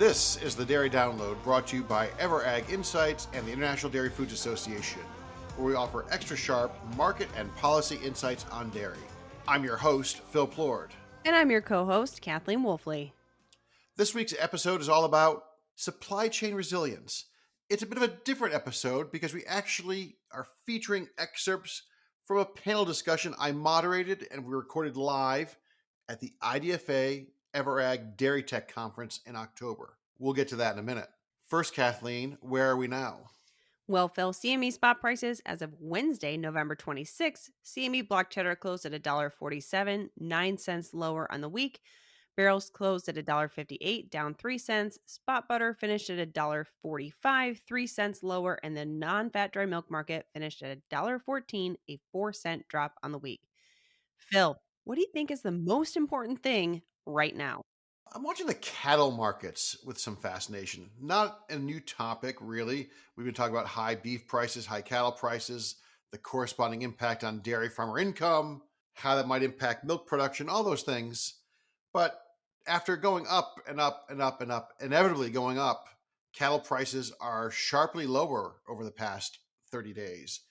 This is the Dairy Download brought to you by EverAg Insights and the International Dairy Foods Association, where we offer extra sharp market and policy insights on dairy. I'm your host, Phil Plord. And I'm your co-host, Kathleen Wolfley. This week's episode is all about supply chain resilience. It's a bit of a different episode because we actually are featuring excerpts from a panel discussion I moderated and we recorded live at the IDFA EverAg Dairy Tech Conference in October. We'll get to that in a minute. First, Kathleen, where are we now? Well, Phil, CME spot prices as of Wednesday, November 26th, CME block cheddar closed at $1.47, 9 cents lower on the week. Barrels closed at $1.58, down 3 cents. Spot butter finished at $1.45, 3 cents lower, and the non-fat dry milk market finished at $1.14, a 4-cent drop on the week. Phil, what do you think is the most important thing right now? I'm watching the cattle markets with some fascination. Not a new topic, really. We've been talking about high beef prices, high cattle prices, the corresponding impact on dairy farmer income, how that might impact milk production, all those things. But after going up and up and up and up, inevitably going up, cattle prices are sharply lower over the past 30 days.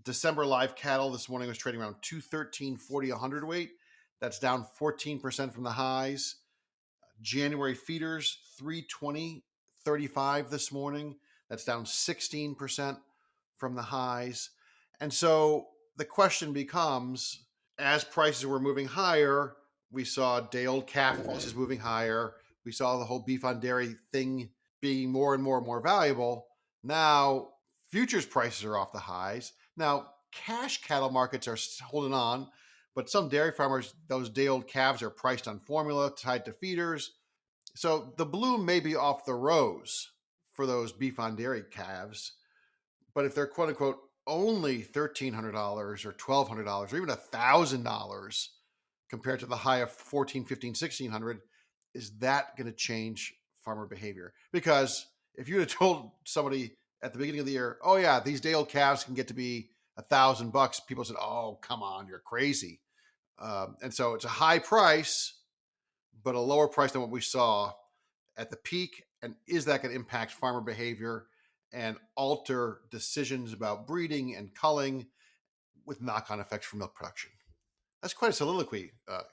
December live cattle this morning was trading around 213.40 a hundredweight. That's down 14% from the highs. January feeders 320.35 this morning. That's down 16% from the highs. And so the question becomes, as prices were moving higher, we saw day-old calf prices moving higher. We saw the whole beef on dairy thing being more and more and more valuable. Now futures prices are off the highs. Now cash cattle markets are holding on, but some dairy farmers, those day-old calves are priced on formula tied to feeders. So the bloom may be off the rose for those beef on dairy calves, but if they're quote unquote only $1,300 or $1,200 or even $1,000 compared to the high of $1,400, $1,500, $1,600, is that going to change farmer behavior? Because if you had told somebody at the beginning of the year, oh yeah, these day-old calves can get to be $1,000, people said, oh, come on, you're crazy. And so it's a high price, but a lower price than what we saw at the peak. And is that going to impact farmer behavior and alter decisions about breeding and culling with knock-on effects for milk production? That's quite a soliloquy,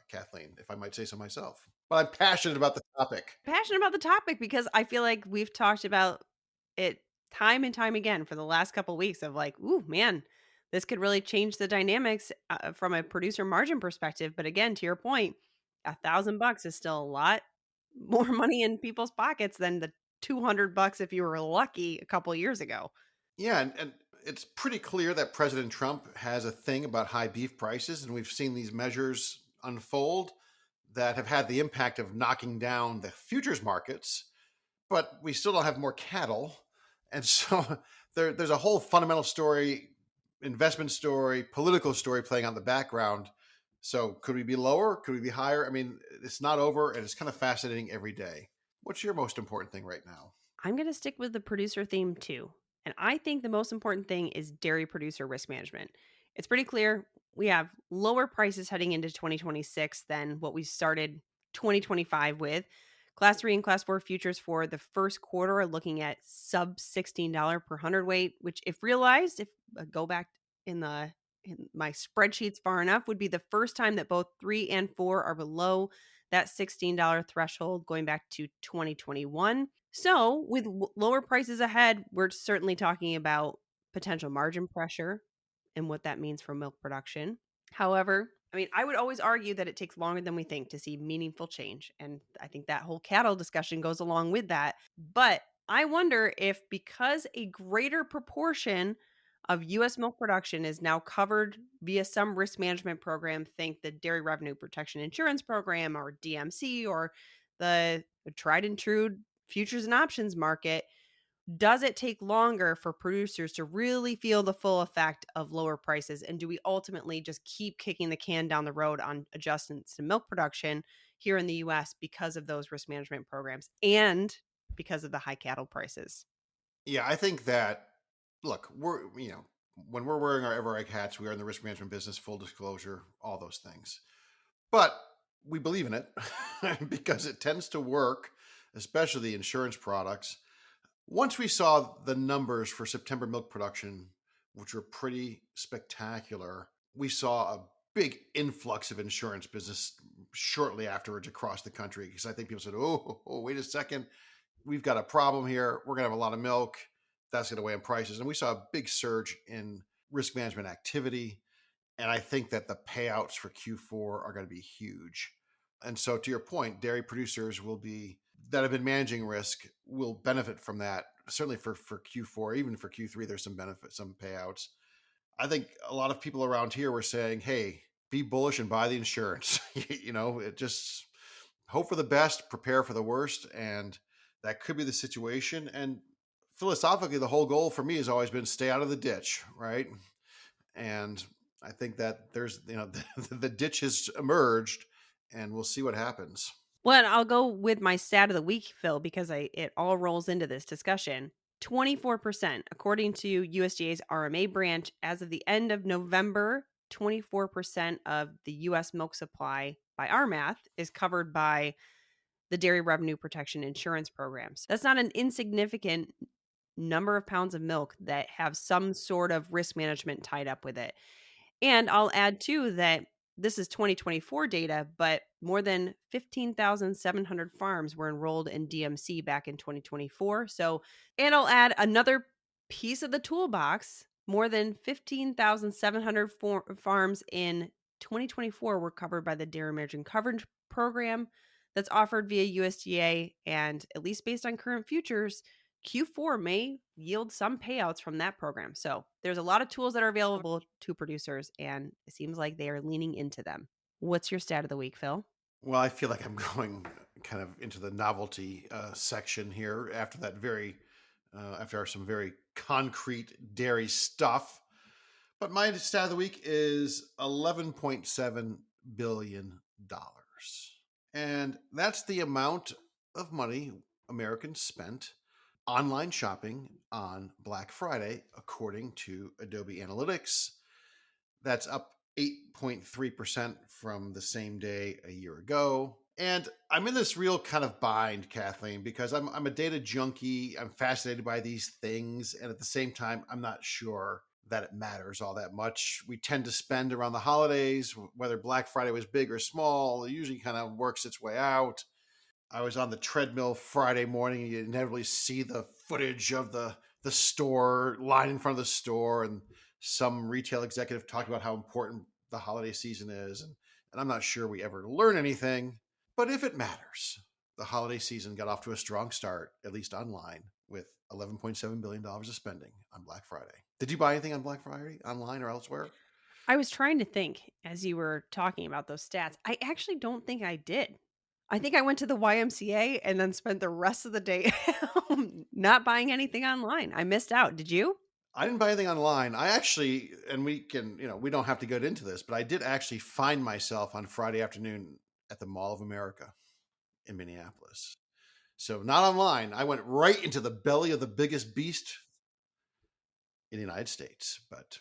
Kathleen, if I might say so myself. But I'm passionate about the topic. Passionate about the topic because I feel like we've talked about it time and time again for the last couple of weeks of like, ooh, man, this could really change the dynamics from a producer margin perspective. But again, to your point, $1,000 is still a lot more money in people's pockets than the $200 if you were lucky a couple of years ago. Yeah, and it's pretty clear that President Trump has a thing about high beef prices, and we've seen these measures unfold that have had the impact of knocking down the futures markets, but we still don't have more cattle. And so there's a whole fundamental story, investment story, political story playing on the background. So could we be lower? Could we be higher? I mean, it's not over, and it's kind of fascinating every day. What's your most important thing right now? I'm going to stick with the producer theme too. And I think the most important thing is dairy producer risk management. It's pretty clear we have lower prices heading into 2026 than what we started 2025 with. Class 3 and Class 4 futures for the first quarter are looking at sub $16 per hundredweight, which if realized, if I go back in my spreadsheets far enough, would be the first time that both 3 and 4 are below that $16 threshold going back to 2021. So, with lower prices ahead, we're certainly talking about potential margin pressure and what that means for milk production. However, I mean, I would always argue that it takes longer than we think to see meaningful change. And I think that whole cattle discussion goes along with that. But I wonder if because a greater proportion of US milk production is now covered via some risk management program, think the Dairy Revenue Protection Insurance Program or DMC or the tried and true futures and options market, does it take longer for producers to really feel the full effect of lower prices? And do we ultimately just keep kicking the can down the road on adjustments to milk production here in the US because of those risk management programs and because of the high cattle prices? Yeah, I think that, look, when we're wearing our EverEgg hats, we are in the risk management business, full disclosure, all those things. But we believe in it because it tends to work. especially the insurance products. Once we saw the numbers for September milk production, which were pretty spectacular, we saw a big influx of insurance business shortly afterwards across the country because I think people said, oh, wait a second, we've got a problem here. We're going to have a lot of milk. That's going to weigh on prices. And we saw a big surge in risk management activity. And I think that the payouts for Q4 are going to be huge. And so, to your point, dairy producers will be that have been managing risk will benefit from that. Certainly for Q4, even for Q3, there's some benefit, some payouts. I think a lot of people around here were saying, "Hey, be bullish and buy the insurance." It just hope for the best, prepare for the worst, and that could be the situation. And philosophically, the whole goal for me has always been stay out of the ditch, right? And I think that there's the ditch has emerged, and we'll see what happens. Well, and I'll go with my stat of the week, Phil, because it all rolls into this discussion. 24%, according to USDA's RMA branch, as of the end of November, 24% of the US milk supply, by our math, is covered by the Dairy Revenue Protection Insurance programs. That's not an insignificant number of pounds of milk that have some sort of risk management tied up with it. And I'll add too that this is 2024 data, but more than 15,700 farms were enrolled in DMC back in 2024. So, and I'll add another piece of the toolbox. More than 15,700 farms in 2024 were covered by the Dairy Margin Coverage Program that's offered via USDA. And at least based on current futures, Q4 may yield some payouts from that program. So there's a lot of tools that are available to producers, and it seems like they are leaning into them. What's your stat of the week, Phil? Well, I feel like I'm going kind of into the novelty section here after some very concrete dairy stuff. But my stat of the week is $11.7 billion. And that's the amount of money Americans spent online shopping on Black Friday, according to Adobe Analytics. That's up 8.3% from the same day a year ago. And I'm in this real kind of bind, Kathleen, because I'm a data junkie. I'm fascinated by these things. And at the same time, I'm not sure that it matters all that much. We tend to spend around the holidays, whether Black Friday was big or small, it usually kind of works its way out. I was on the treadmill Friday morning, and you inevitably see the footage of the store line in front of the store, and some retail executive talking about how important the holiday season is. And I'm not sure we ever learn anything, but if it matters, the holiday season got off to a strong start, at least online, with $11.7 billion of spending on Black Friday. Did you buy anything on Black Friday, online or elsewhere? I was trying to think as you were talking about those stats. I actually don't think I did. I think I went to the YMCA and then spent the rest of the day at home not buying anything online. I missed out. Did you? I didn't buy anything online. I actually, and we can, we don't have to get into this, but I did actually find myself on Friday afternoon at the Mall of America in Minneapolis. So not online. I went right into the belly of the biggest beast in the United States, but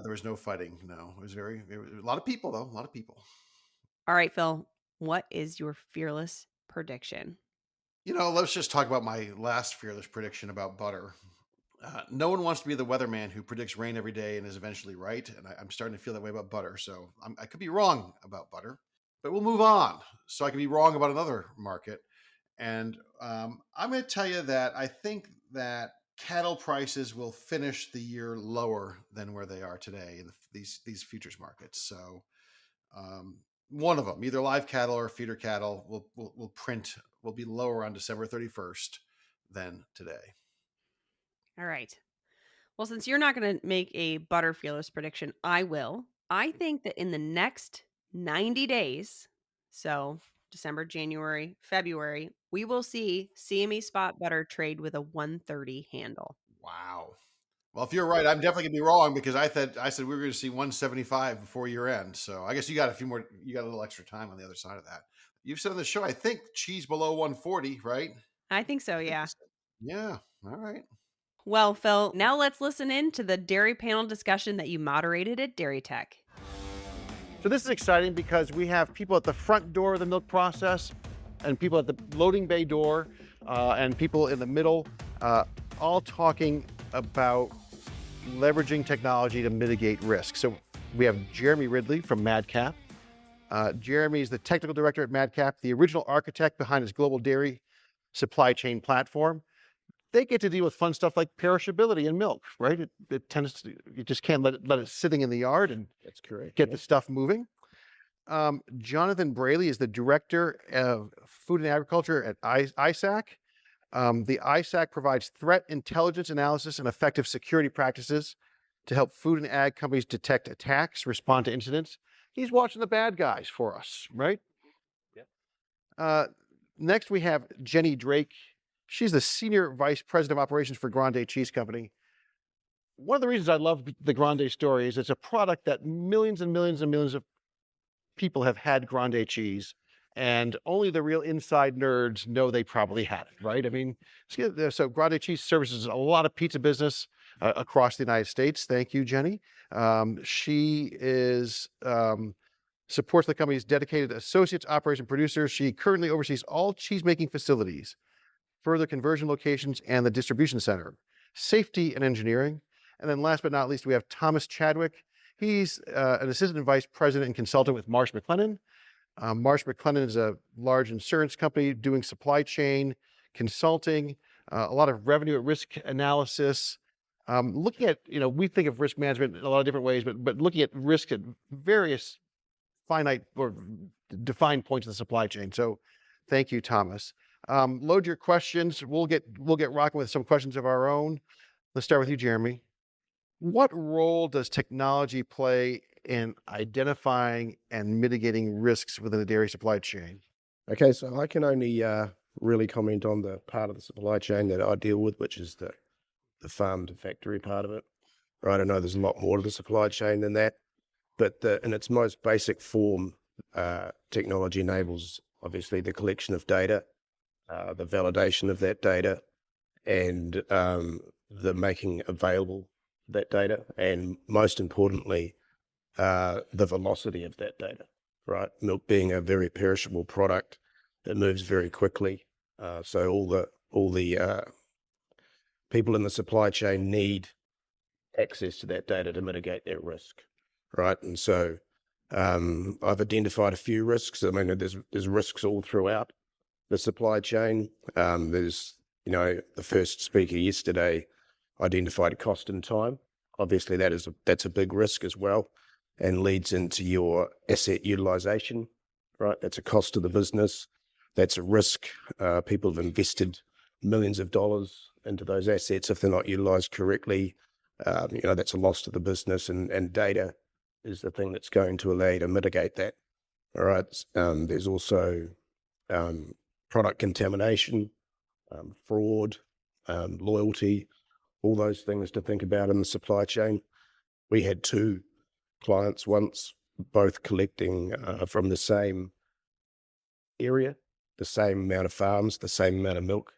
there was no fighting. No, it was a lot of people though. A lot of people. All right, Phil, what is your fearless prediction? Let's just talk about my last fearless prediction about butter. No one wants to be the weatherman who predicts rain every day and is eventually right. And I'm starting to feel that way about butter. So I could be wrong about butter, but we'll move on. So I could be wrong about another market. And I'm going to tell you that I think that cattle prices will finish the year lower than where they are today in these futures markets. So one of them, either live cattle or feeder cattle, will be lower on December 31st than today. All right. Well, since you're not going to make a butter fearless prediction, I will. I think that in the next 90 days, so December, January, February, we will see CME spot butter trade with a 130 handle. Wow. Well, if you're right, I'm definitely gonna be wrong because I said we were going to see 175 before year end. So I guess you got a little extra time on the other side of that. You've said on the show, I think cheese below 140, right? I think so, I think you yeah. said. Yeah. All right. Well, Phil, now let's listen in to the dairy panel discussion that you moderated at Dairy Tech. So this is exciting because we have people at the front door of the milk process and people at the loading bay door and people in the middle, all talking about leveraging technology to mitigate risk. So we have Jeremy Ridley from Madcap. Jeremy is the technical director at Madcap, the original architect behind his global dairy supply chain platform. They get to deal with fun stuff like perishability in milk, right? It tends to, you just can't let it sitting in the yard and That's correct. get the stuff moving. Jonathan Braley is the director of food and agriculture at ISAC. The ISAC provides threat intelligence analysis and effective security practices to help food and ag companies detect attacks, respond to incidents. He's watching the bad guys for us, right? Yep. Next, we have Jenny Drake. She's the Senior Vice President of Operations for Grande Cheese Company. One of the reasons I love the Grande story is it's a product that millions and millions and millions of people have had Grande cheese, and only the real inside nerds know they probably had it, right? I mean, so Grande Cheese services a lot of pizza business across the United States. Thank you, Jenny. She supports the company's dedicated associates, operation producers. She currently oversees all cheese-making facilities, further conversion locations, and the distribution center, safety and engineering. And then last but not least, we have Thomas Chadwick. He's an assistant vice president and consultant with Marsh McLennan. Marsh McLennan is a large insurance company doing supply chain consulting, a lot of revenue at risk analysis. Looking at, we think of risk management in a lot of different ways, but looking at risk at various finite or defined points in the supply chain. So thank you, Thomas. Load your questions. We'll get rocking with some questions of our own. Let's start with you, Jeremy. What role does technology play in identifying and mitigating risks within the dairy supply chain? Okay, so I can only really comment on the part of the supply chain that I deal with, which is the farm to factory part of it. Right, I know there's a lot more to the supply chain than that, but in its most basic form, technology enables obviously the collection of data, the validation of that data, and the making available that data, and most importantly, the velocity of that data, right? Milk being a very perishable product, it moves very quickly. So all the people in the supply chain need access to that data to mitigate their risk, right? And so I've identified a few risks. I mean, there's risks all throughout the supply chain. There's, the first speaker yesterday identified cost and time. Obviously, that's a big risk as well, and leads into your asset utilization, right? That's a cost to the business. That's a risk. People have invested millions of dollars into those assets. If they're not utilized correctly, that's a loss to the business, and data is the thing that's going to allow you to mitigate that. All right. There's also product contamination, fraud, loyalty, all those things to think about in the supply chain. We had two clients once, both collecting from the same area, the same amount of farms, the same amount of milk.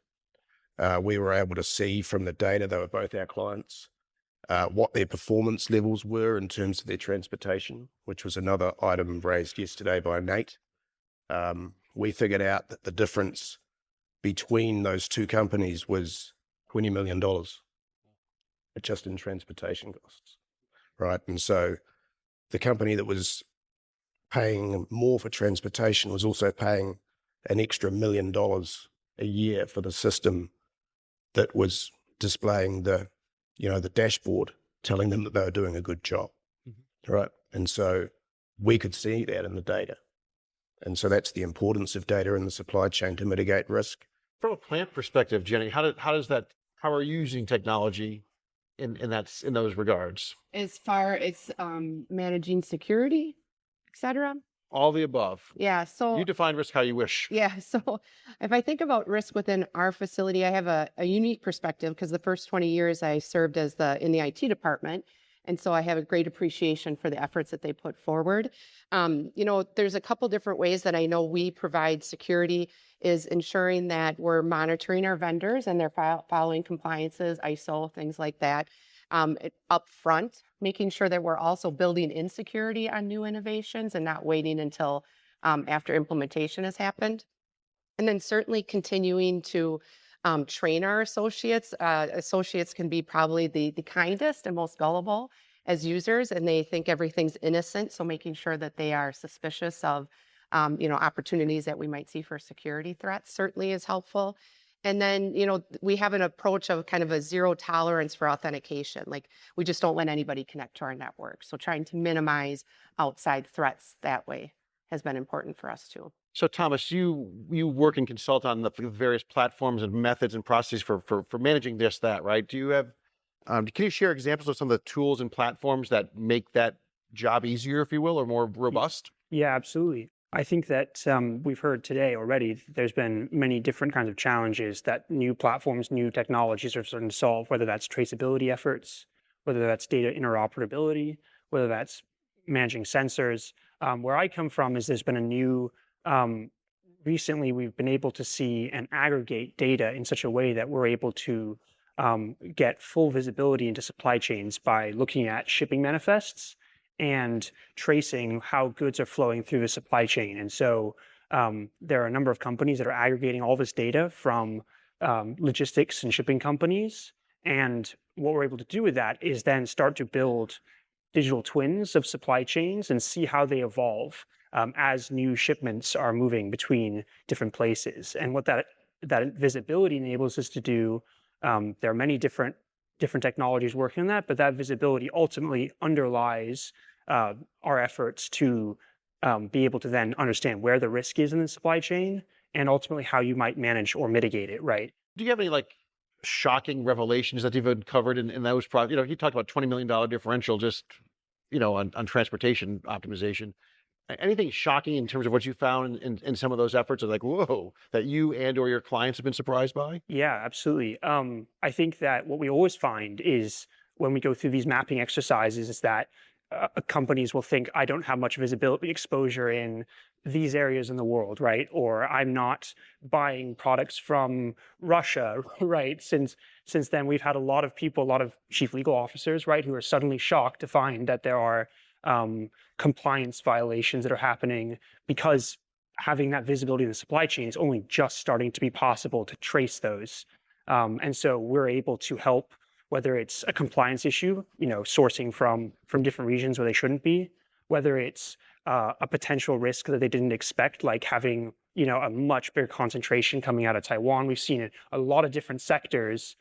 We were able to see from the data, they were both our clients, what their performance levels were in terms of their transportation, which was another item raised yesterday by Nate. We figured out that the difference between those two companies was $20 million just in transportation costs, right? And so the company that was paying more for transportation was also paying an extra $1 million a year for the system that was displaying the dashboard, telling them that they were doing a good job, right? And so we could see that in the data. And so that's the importance of data in the supply chain to mitigate risk. From a plant perspective, Jenny, how are you using technology in those regards? As far as managing security, et cetera? All the above. Yeah, so You define risk how you wish. yeah, so if I think about risk within our facility, I have a unique perspective because the first 20 years I served in the IT department. And so I have a great appreciation for the efforts that they put forward. There's a couple different ways that I know we provide security is ensuring that we're monitoring our vendors and they're following compliances, ISO, things like that. up front, making sure that we're also building in security on new innovations and not waiting until after implementation has happened. And then certainly continuing to train our associates. Associates can be probably the kindest and most gullible as users, and they think everything's innocent. So making sure that they are suspicious of, opportunities that we might see for security threats certainly is helpful. And then, we have an approach of kind of a zero tolerance for authentication. Like we just don't let anybody connect to our network. So trying to minimize outside threats that way has been important for us too. So Thomas, you work and consult on the various platforms and methods and processes for managing just that, right? Do you have, can you share examples of some of the tools and platforms that make that job easier, if you will, or more robust? Yeah, absolutely. I think that we've heard today already, there's been many different kinds of challenges that new platforms, new technologies are starting to solve, whether that's traceability efforts, whether that's data interoperability, whether that's managing sensors. Where I come from is there's been a new, recently we've been able to see and aggregate data in such a way that we're able to get full visibility into supply chains by looking at shipping manifests and tracing how goods are flowing through the supply chain. And so there are a number of companies that are aggregating all this data from logistics and shipping companies. And what we're able to do with that is then start to build digital twins of supply chains and see how they evolve as new shipments are moving between different places. And what that visibility enables us to do, there are many different technologies working on that, but that visibility ultimately underlies our efforts to be able to then understand where the risk is in the supply chain and ultimately how you might manage or mitigate it, right? Do you have any shocking revelations that you've uncovered in those projects? You talked about $20 million differential just, on transportation optimization. Anything shocking in terms of what you found in some of those efforts of whoa, that you and or your clients have been surprised by? Yeah, absolutely. I think that what we always find is when we go through these mapping exercises is that companies will think, I don't have much visibility exposure in these areas in the world, right? Or I'm not buying products from Russia, right? Since then, we've had a lot of people, a lot of chief legal officers, right, who are suddenly shocked to find that there are compliance violations that are happening because having that visibility in the supply chain is only just starting to be possible to trace those. And so we're able to help, whether it's a compliance issue, sourcing from different regions where they shouldn't be, whether it's a potential risk that they didn't expect, like having, a much bigger concentration coming out of Taiwan. We've seen it, a lot of different sectors.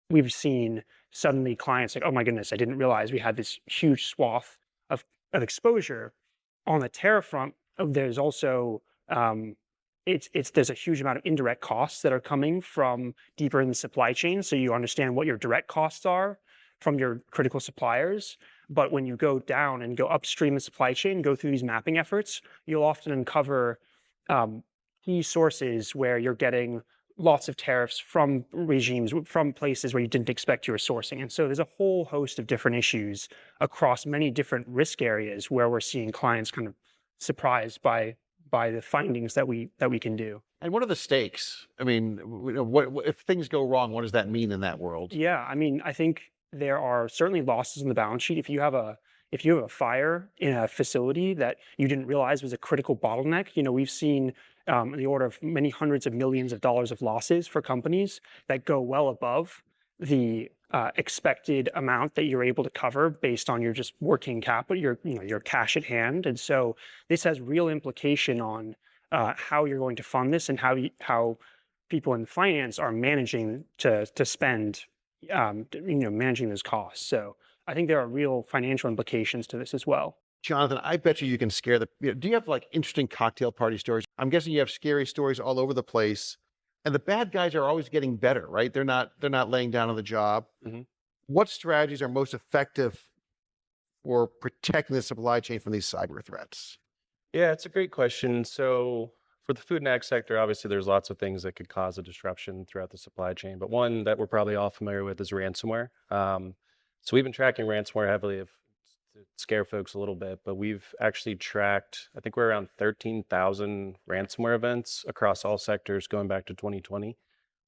We've seen suddenly clients like, oh my goodness, I didn't realize we had this huge swath of exposure. On the tariff front, there's also there's a huge amount of indirect costs that are coming from deeper in the supply chain. So you understand what your direct costs are from your critical suppliers. But when you go down and go upstream the supply chain, go through these mapping efforts, you'll often uncover key sources where you're getting lots of tariffs from regimes, from places where you didn't expect you were sourcing. And so there's a whole host of different issues across many different risk areas where we're seeing clients kind of surprised by the findings that we can do. And what are the stakes? I mean, what if things go wrong, what does that mean in that world? Yeah, I think there are certainly losses in the balance sheet. If you have a fire in a facility that you didn't realize was a critical bottleneck, we've seen in the order of many hundreds of millions of dollars of losses for companies that go well above the expected amount that you're able to cover based on your just working capital, your cash at hand. And so this has real implication on how you're going to fund this and how people in finance are managing to spend, managing those costs. So I think there are real financial implications to this as well. Jonathan, I bet you can scare do you have interesting cocktail party stories? I'm guessing you have scary stories all over the place. And the bad guys are always getting better, right? They're not laying down on the job. Mm-hmm. What strategies are most effective for protecting the supply chain from these cyber threats? Yeah, it's a great question. So for the food and ag sector, obviously there's lots of things that could cause a disruption throughout the supply chain, but one that we're probably all familiar with is ransomware. So we've been tracking ransomware heavily to scare folks a little bit, but we've actually tracked, I think we're around 13,000 ransomware events across all sectors going back to 2020.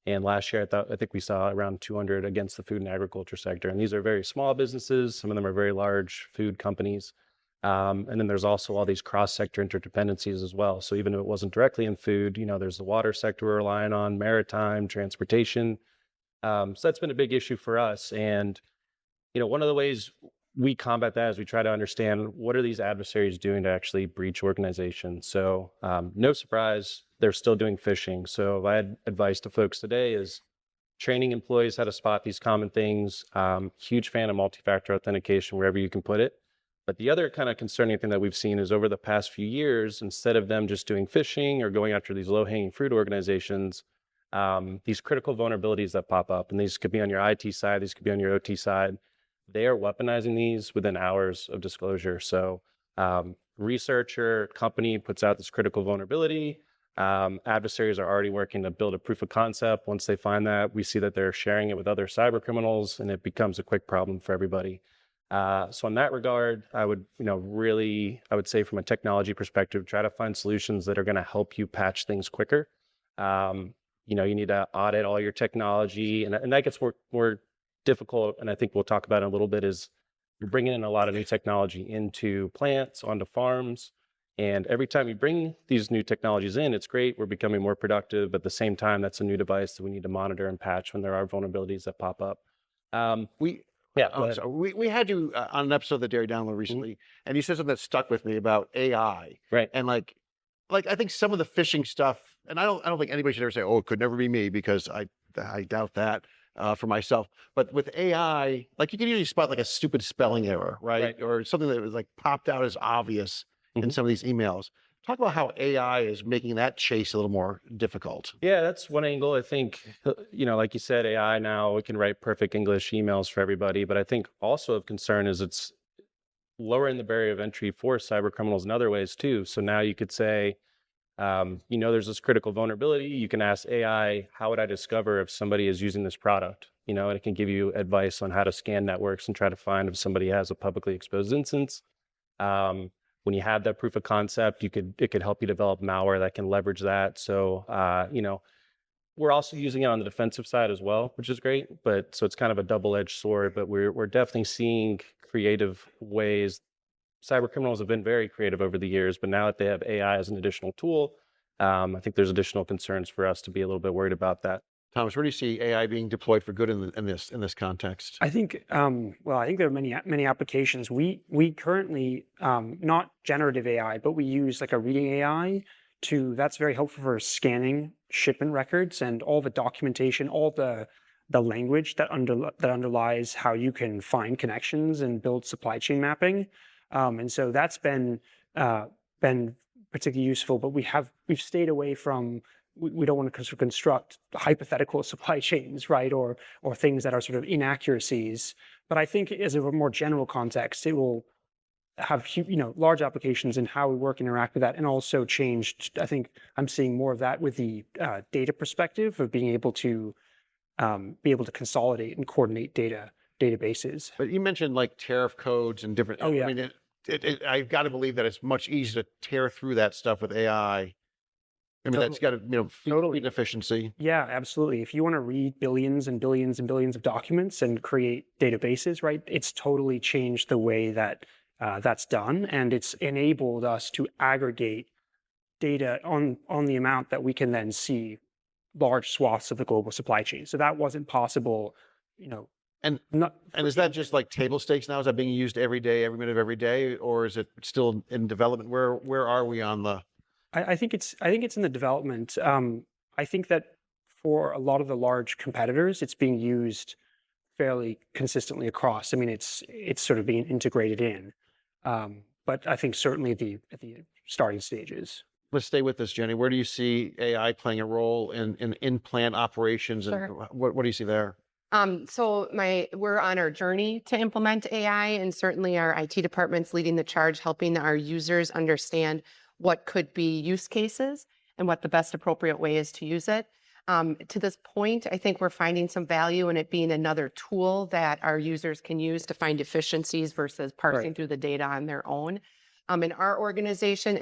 And last year, I think we saw around 200 against the food and agriculture sector. And these are very small businesses. Some of them are very large food companies. And then there's also all these cross-sector interdependencies as well. So even if it wasn't directly in food, there's the water sector we're relying on, maritime, transportation. So that's been a big issue for us. And, one of the ways we combat that is we try to understand what are these adversaries doing to actually breach organizations. So no surprise, they're still doing phishing. So if I had advice to folks today is training employees how to spot these common things. Huge fan of multi-factor authentication wherever you can put it. But the other kind of concerning thing that we've seen is over the past few years, instead of them just doing phishing or going after these low-hanging fruit organizations, these critical vulnerabilities that pop up, and these could be on your IT side, these could be on your OT side, they are weaponizing these within hours of disclosure. So researcher, company puts out this critical vulnerability. Adversaries are already working to build a proof of concept. Once they find that, we see that they're sharing it with other cyber criminals, and it becomes a quick problem for everybody. So in that regard, I would, I would say from a technology perspective, try to find solutions that are going to help you patch things quicker. You need to audit all your technology, and that gets more difficult. And I think we'll talk about it in a little bit is you're bringing in a lot of new technology into plants, onto farms. And every time you bring these new technologies in, it's great. We're becoming more productive. But at the same time, that's a new device that we need to monitor and patch when there are vulnerabilities that pop up. We had you on an episode of the Dairy Download recently, and you said something that stuck with me about AI. Right. And like I think some of the phishing stuff, and I don't think anybody should ever say, "Oh, it could never be me," because I doubt that for myself. But with AI, like you can usually spot like a stupid spelling error, right? Or something that was like popped out as obvious in some of these emails. Talk about how AI is making that chase a little more difficult. Yeah, that's one angle. I think, like you said, AI now, we can write perfect English emails for everybody. But I think also of concern is it's lowering the barrier of entry for cyber criminals in other ways too. So now you could say, there's this critical vulnerability. You can ask AI, how would I discover if somebody is using this product? And it can give you advice on how to scan networks and try to find if somebody has a publicly exposed instance. When you have that proof of concept, it could help you develop malware that can leverage that. So, we're also using it on the defensive side as well, which is great. But so it's kind of a double-edged sword. But we're definitely seeing creative ways. Cyber criminals have been very creative over the years, but now that they have AI as an additional tool, I think there's additional concerns for us to be a little bit worried about that. Thomas, where do you see AI being deployed for good in this context? I think, I think there are many applications. We currently, not generative AI, but we use like a reading AI that's very helpful for scanning shipment records and all the documentation, all the language that underlies how you can find connections and build supply chain mapping. And so that's been particularly useful, but we've stayed away from. We don't want to construct hypothetical supply chains, right, or things that are sort of inaccuracies. But I think, as a more general context, it will have large applications in how we work and interact with that, and also changed. I think I'm seeing more of that with the data perspective of being able to consolidate and coordinate databases. But you mentioned like tariff codes and different. Oh yeah. I mean, I've got to believe that it's much easier to tear through that stuff with AI. I mean, that's got to, feed efficiency. Yeah, absolutely. If you want to read billions and billions and billions of documents and create databases, right, it's totally changed the way that that's done. And it's enabled us to aggregate data on the amount that we can then see large swaths of the global supply chain. So that wasn't possible, And is that just like table stakes now? Is that being used every day, every minute of every day? Or is it still in development? Where are we on the... I think it's in the development. I think that for a lot of the large competitors, it's being used fairly consistently across. I mean, it's sort of being integrated in. But I think certainly at the starting stages. Let's stay with this, Jenny. Where do you see AI playing a role in plant operations, and Sure. what do you see there? So we're on our journey to implement AI, and certainly our IT department's leading the charge, helping our users understand what could be use cases and what the best appropriate way is to use it. To this point, I think we're finding some value in it being another tool that our users can use to find efficiencies versus parsing through the data on their own. In our organization,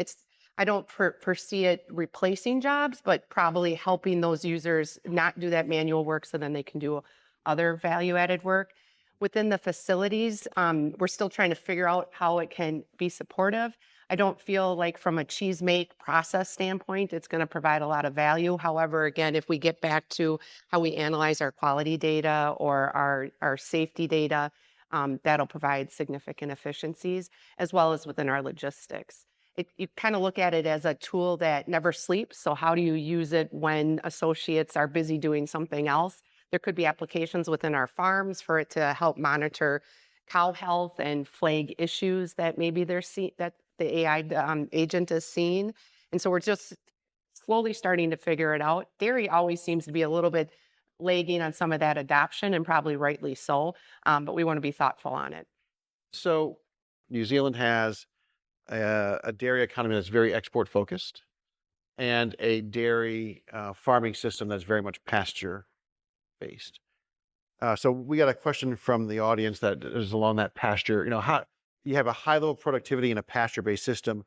I don't foresee it replacing jobs, but probably helping those users not do that manual work so then they can do other value added work. Within the facilities, we're still trying to figure out how it can be supportive. I don't feel like from a cheese make process standpoint, it's going to provide a lot of value. However, again, if we get back to how we analyze our quality data or our safety data, that'll provide significant efficiencies as well as within our logistics. You kind of look at it as a tool that never sleeps. So how do you use it when associates are busy doing something else? There could be applications within our farms for it to help monitor cow health and flag issues that maybe that the AI agent is seeing. And so we're just slowly starting to figure it out. Dairy always seems to be a little bit lagging on some of that adoption, and probably rightly so. But we want to be thoughtful on it. So New Zealand has a dairy economy that's very export focused and a dairy farming system that's very much pasture based. So we got a question from the audience that is along that pasture. How you have a high level of productivity in a pasture based system.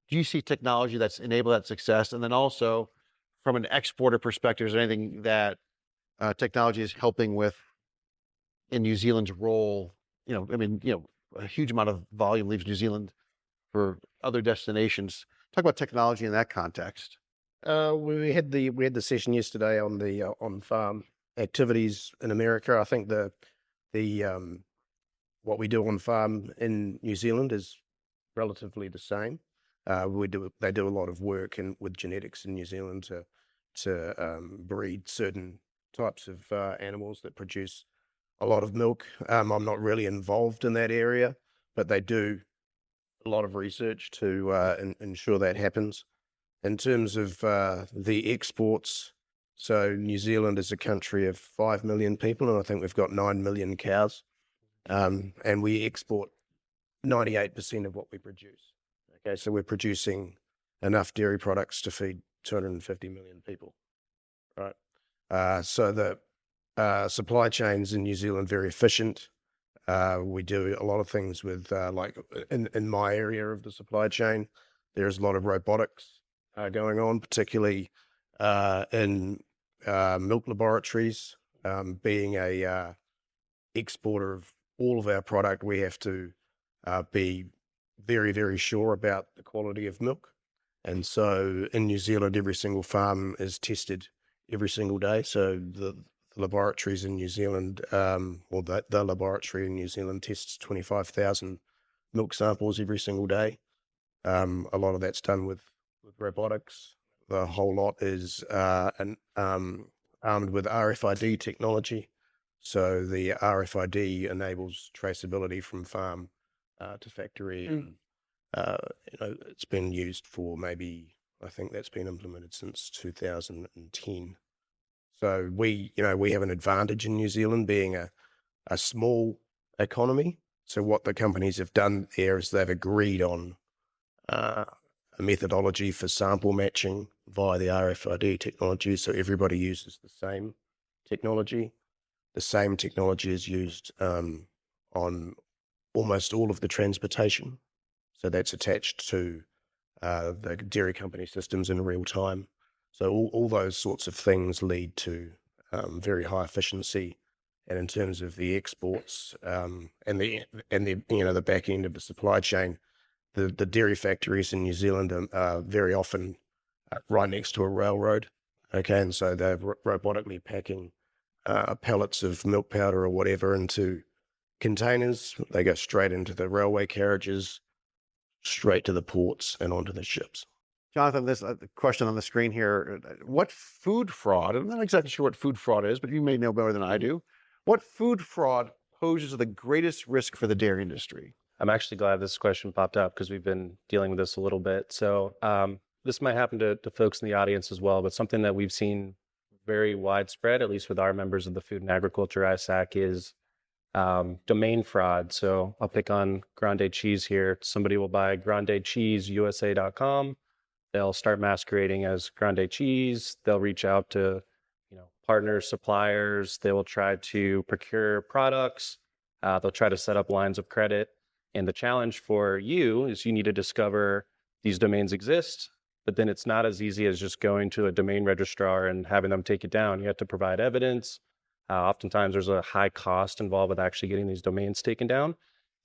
Do you see technology that's enabled that success? And then also from an exporter perspective, is there anything that technology is helping with in New Zealand's role? A huge amount of volume leaves New Zealand for other destinations. Talk about technology in that context. We had the session yesterday on the on farm activities in America. I think the what we do on farm in New Zealand is relatively the same. They do a lot of work with genetics in New Zealand to breed certain types of animals that produce a lot of milk. I'm not really involved in that area, but they do a lot of research to ensure that happens. In terms of the exports, so New Zealand is a country of 5 million people, and I think we've got 9 million cows, and we export 98% of what we produce. Okay, so we're producing enough dairy products to feed 250 million people, right? So the supply chains in New Zealand very efficient. We do a lot of things with, like in my area of the supply chain, there's a lot of robotics going on, particularly in milk laboratories. Being a exporter of all of our product, we have to be very, very sure about the quality of milk. And so in New Zealand, every single farm is tested every single day. So the laboratories in New Zealand, the laboratory in New Zealand tests 25,000 milk samples every single day. A lot of that's done with robotics. The whole lot is armed with RFID technology. So the RFID enables traceability from farm to factory. And, it's been used for maybe, I think that's been implemented since 2010. So we have an advantage in New Zealand being a small economy. So what the companies have done there is they've agreed on a methodology for sample matching via the RFID technology. So everybody uses the same technology. The same technology is used on almost all of the transportation. So that's attached to the dairy company systems in real time. So all those sorts of things lead to very high efficiency, and in terms of the exports and the back end of the supply chain, the dairy factories in New Zealand are very often right next to a railroad. Okay, and so they're robotically packing pellets of milk powder or whatever into containers. They go straight into the railway carriages, straight to the ports and onto the ships. Jonathan, there's a question on the screen here. What food fraud, I'm not exactly sure what food fraud is, but you may know better than I do. What food fraud poses the greatest risk for the dairy industry? I'm actually glad this question popped up because we've been dealing with this a little bit. So this might happen to folks in the audience as well, but something that we've seen very widespread, at least with our members of the Food and Agriculture ISAC, is domain fraud. So I'll pick on Grande Cheese here. Somebody will buy grandecheeseusa.com. They'll start masquerading as Grande Cheese. They'll reach out to, partners, suppliers. They will try to procure products. They'll try to set up lines of credit. And the challenge for you is you need to discover these domains exist, but then it's not as easy as just going to a domain registrar and having them take it down. You have to provide evidence. Oftentimes there's a high cost involved with actually getting these domains taken down.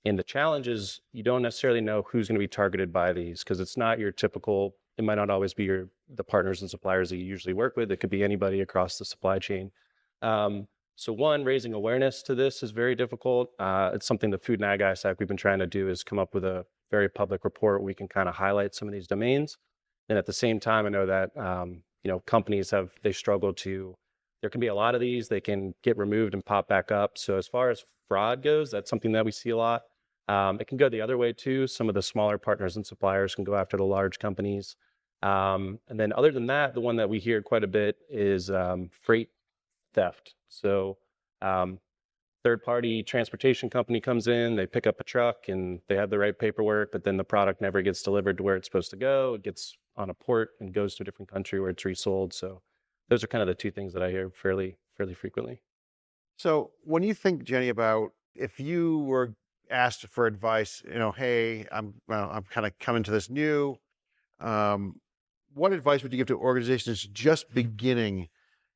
And the challenge is you don't necessarily know who's going to be targeted by these, because it's not your typical, it might not always be the partners and suppliers that you usually work with. It could be anybody across the supply chain. So one, raising awareness to this is very difficult. It's something the Food and Ag ISAC we've been trying to do, is come up with a very public report where we can kind of highlight some of these domains. And at the same time, I know that companies they struggle to, there can be a lot of these, they can get removed and pop back up. So as far as fraud goes, that's something that we see a lot. It can go the other way too. Some of the smaller partners and suppliers can go after the large companies. And then other than that, the one that we hear quite a bit is freight theft. So third-party transportation company comes in, they pick up a truck and they have the right paperwork, but then the product never gets delivered to where it's supposed to go. It gets on a port and goes to a different country where it's resold. So those are kind of the two things that I hear fairly frequently. So when you think, Jenny, about if you were asked for advice, hey, I'm kind of coming to this new, what advice would you give to organizations just beginning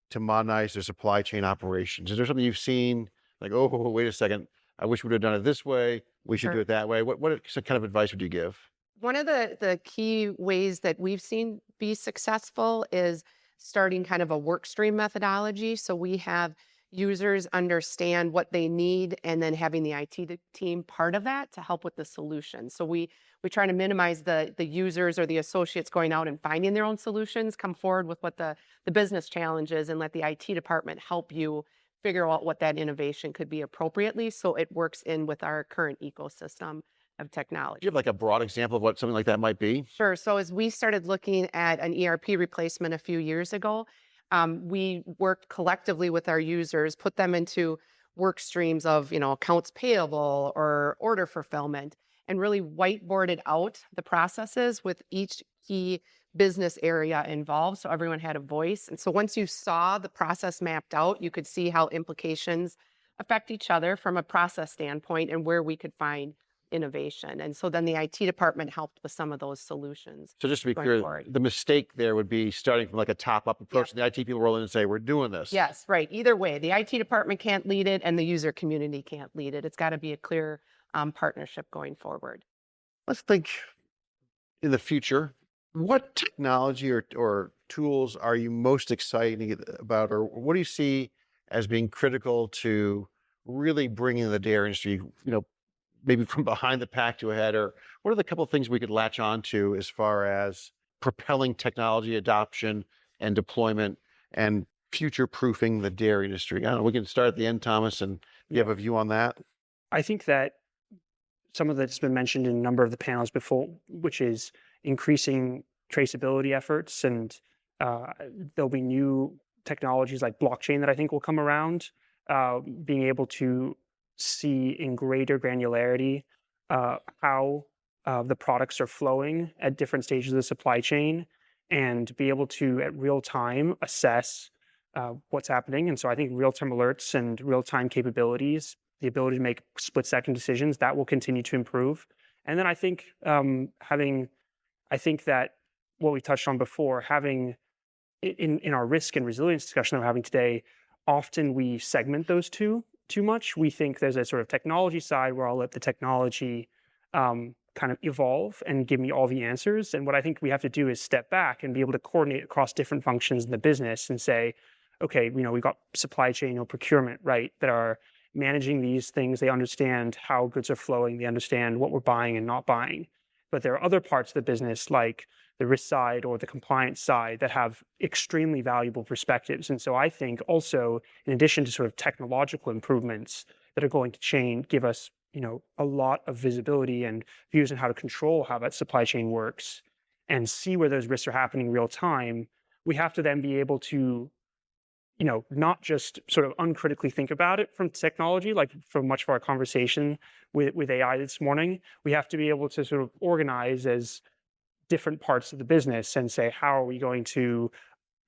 to modernize their supply chain operations? Is there something you've seen like, oh, wait a second, I wish we would have done it this way, we should do it that way? What kind of advice would you give? One of the key ways that we've seen be successful is starting kind of a work stream methodology. So we have users understand what they need, and then having the IT team part of that to help with the solution. So we try to minimize the users or the associates going out and finding their own solutions, come forward with what the business challenge is, and let the IT department help you figure out what that innovation could be appropriately, so it works in with our current ecosystem of technology. Do you have like a broad example of what something like that might be? Sure. So as we started looking at an ERP replacement a few years ago, we worked collectively with our users, put them into work streams of, accounts payable or order fulfillment, and really whiteboarded out the processes with each key business area involved, so everyone had a voice. And so once you saw the process mapped out, you could see how implications affect each other from a process standpoint and where we could find innovation. And so then the IT department helped with some of those solutions. So just to be going clear, forward. the mistake there would be starting from like a top-up approach, and the IT people roll in and say, we're doing this. Yes, right. Either way, the IT department can't lead it and the user community can't lead it. It's got to be a clear partnership going forward. Let's think in the future. What technology or tools are you most excited about, or what do you see as being critical to really bringing the dairy industry, maybe from behind the pack to ahead? Or what are the couple of things we could latch on to as far as propelling technology adoption and deployment and future-proofing the dairy industry? I don't know, we can start at the end, Thomas, and you have a view on that? I think that some of that's been mentioned in a number of the panels before, which is increasing traceability efforts, and there'll be new technologies like blockchain that I think will come around, being able to see in greater granularity how the products are flowing at different stages of the supply chain, and be able to at real time assess what's happening. And so I think real-time alerts and real-time capabilities, the ability to make split-second decisions, that will continue to improve. And then I think I think that what we touched on before, having in our risk and resilience discussion that we're having today, often we segment those two too much. We think there's a sort of technology side where I'll let the technology kind of evolve and give me all the answers. And what I think we have to do is step back and be able to coordinate across different functions in the business and say, okay, we've got supply chain or procurement, right, that are managing these things. They understand how goods are flowing. They understand what we're buying and not buying. But there are other parts of the business, like the risk side or the compliance side, that have extremely valuable perspectives. And so I think also, in addition to sort of technological improvements that are going to give us, a lot of visibility and views on how to control how that supply chain works and see where those risks are happening real time, we have to then be able to, not just sort of uncritically think about it from technology, like from much of our conversation with AI this morning. We have to be able to sort of organize as different parts of the business and say, how are we going to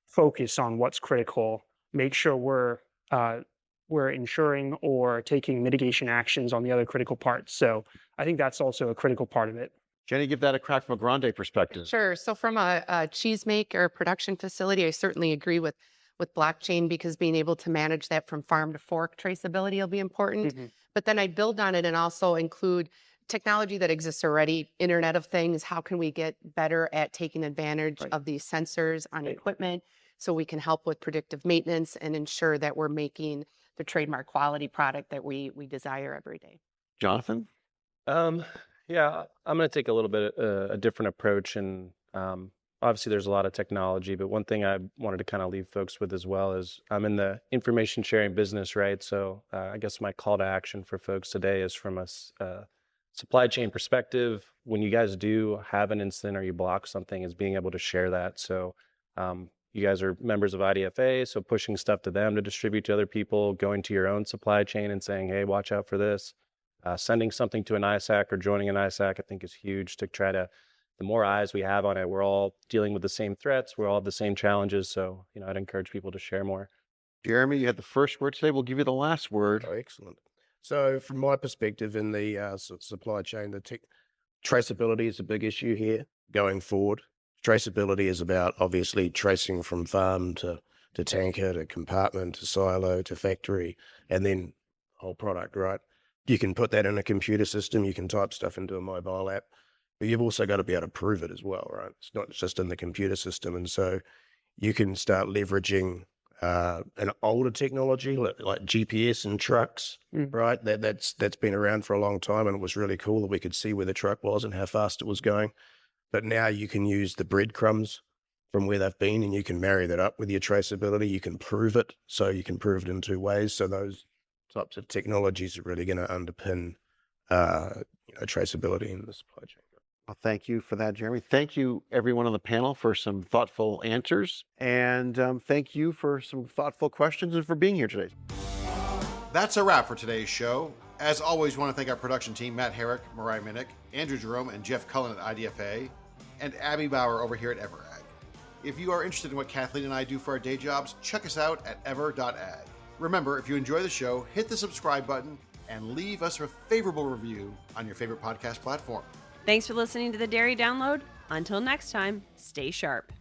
focus on what's critical, make sure we're ensuring or taking mitigation actions on the other critical parts. So I think that's also a critical part of it. Jenny, give that a crack from a grande perspective. Sure. So from a cheese make or production facility, I certainly agree with blockchain because being able to manage that from farm to fork traceability will be important. But then I build on it and also include technology that exists already, Internet of Things. How can we get better at taking advantage Right. of these sensors on Right. equipment so we can help with predictive maintenance and ensure that we're making the trademark quality product that we desire every day? Jonathan? Yeah, I'm going to take a little bit a different approach, and obviously there's a lot of technology, but one thing I wanted to kind of leave folks with as well is I'm in the information sharing business, right? So I guess my call to action for folks today is from a supply chain perspective. When you guys do have an incident or you block something, is being able to share that. So you guys are members of IDFA, so pushing stuff to them to distribute to other people, going to your own supply chain and saying, hey, watch out for this. Sending something to an ISAC or joining an ISAC, I think, is huge to try to, the more eyes we have on it, we're all dealing with the same threats, we all have the same challenges. So, I'd encourage people to share more. Jeremy, you had the first word today. We'll give you the last word. Oh, excellent. So from my perspective in the supply chain, traceability is a big issue here going forward. Traceability is about obviously tracing from farm to tanker to compartment to silo to factory and then whole product, right? You can put that in a computer system, you can type stuff into a mobile app, but you've also got to be able to prove it as well, right? It's not just in the computer system. And so you can start leveraging an older technology like GPS in trucks, right? That's been around for a long time, and it was really cool that we could see where the truck was and how fast it was going. But now you can use the breadcrumbs from where they've been, and you can marry that up with your traceability. You can prove it, so you can prove it in two ways. So those types of technologies are really going to underpin traceability in the supply chain. Well, thank you for that, Jeremy. Thank you, everyone on the panel, for some thoughtful answers. And thank you for some thoughtful questions and for being here today. That's a wrap for today's show. As always, we want to thank our production team, Matt Herrick, Mariah Minnick, Andrew Jerome, and Jeff Cullen at IDFA, and Abby Bauer over here at Everag. If you are interested in what Kathleen and I do for our day jobs, check us out at ever.ag. Remember, if you enjoy the show, hit the subscribe button and leave us a favorable review on your favorite podcast platform. Thanks for listening to the Dairy Download. Until next time, stay sharp.